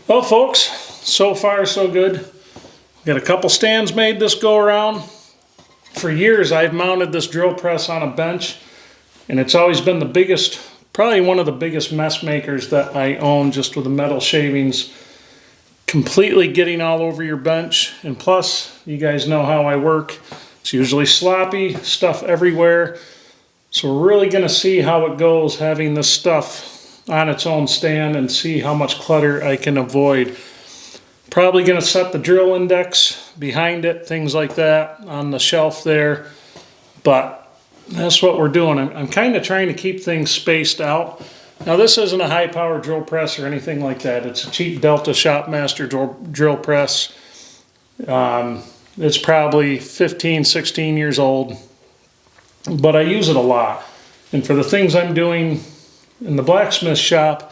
Well, folks, so far so good. Got a couple stands made this go around. For years I've mounted this drill press on a bench, and it's always been the biggest, probably one of the biggest mess makers that I own, just with the metal shavings completely getting all over your bench. And plus, you guys know how I work. It's usually sloppy, stuff everywhere. So we're really going to see how it goes having this stuff on its own stand and see how much clutter I can avoid. Probably going to set the drill index behind it, things like that on the shelf there. But that's what we're doing. I'm kind of trying to keep things spaced out. Now this isn't a high power drill press or anything like that. It's a cheap Delta Shopmaster drill press. It's probably 15, 16 years old, but I use it a lot. And for the things I'm doing in the blacksmith shop,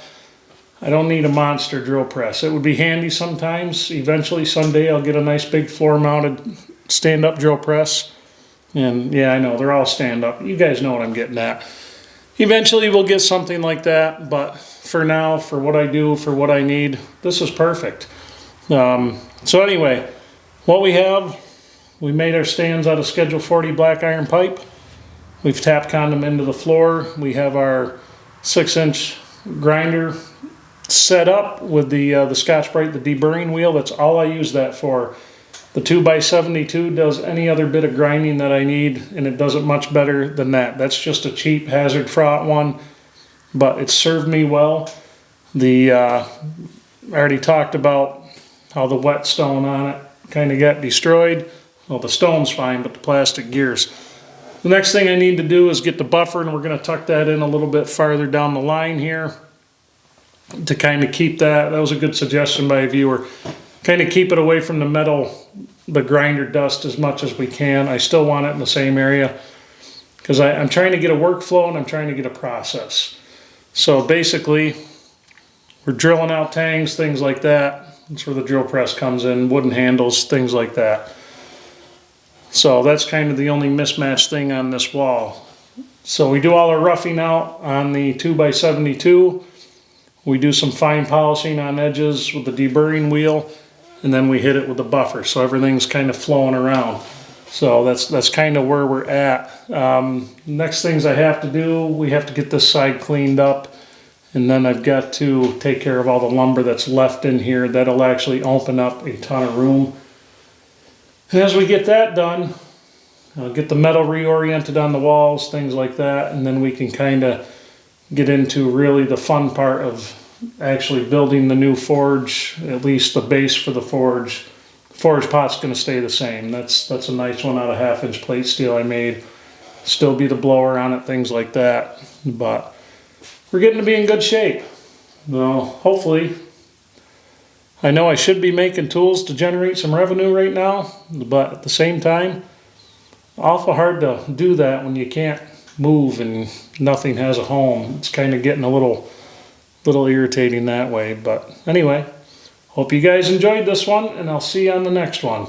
I don't need a monster drill press. It would be handy sometimes. Eventually, someday, I'll get a nice big floor-mounted stand-up drill press. And yeah, I know, they're all stand-up. You guys know what I'm getting at. Eventually, we'll get something like that. But for now, for what I do, for what I need, this is perfect. So anyway, what we have, we made our stands out of Schedule 40 black iron pipe. We've Tapconned them into the floor. We have our 6-inch grinder set up with the Scotch-Brite, the deburring wheel. That's all I use that for. The 2x72 does any other bit of grinding that I need, and it does it much better than that. That's just a cheap hazard fraught one, but it served me well. I already talked about how the whetstone on it kind of got destroyed. Well, the stone's fine, but the plastic gears. The next thing I need to do is get the buffer, and we're going to tuck that in a little bit farther down the line here to kind of keep that. That was a good suggestion by a viewer. Kind of keep it away from the metal, the grinder dust as much as we can. I still want it in the same area because I'm trying to get a workflow and I'm trying to get a process. So basically, we're drilling out tangs, things like that. That's where the drill press comes in, wooden handles, things like that. So that's kind of the only mismatched thing on this wall. So we do all our roughing out on the 2x72. We do some fine polishing on edges with the deburring wheel, and then we hit it with the buffer. So everything's kind of flowing around. So that's kind of where we're at. Next things I have to do, we have to get this side cleaned up, and then I've got to take care of all the lumber that's left in here. That'll actually open up a ton of room. And as we get that done, I'll get the metal reoriented on the walls, things like that, and then we can kind of get into really the fun part of actually building the new forge, at least the base for the forge. The forge pot's going to stay the same. That's a nice one out of 1/2-inch plate steel I made. Still be the blower on it, things like that. But we're getting to be in good shape. Well, hopefully. I know I should be making tools to generate some revenue right now, but at the same time, awful hard to do that when you can't move and nothing has a home. It's kind of getting a little irritating that way. But anyway, hope you guys enjoyed this one, and I'll see you on the next one.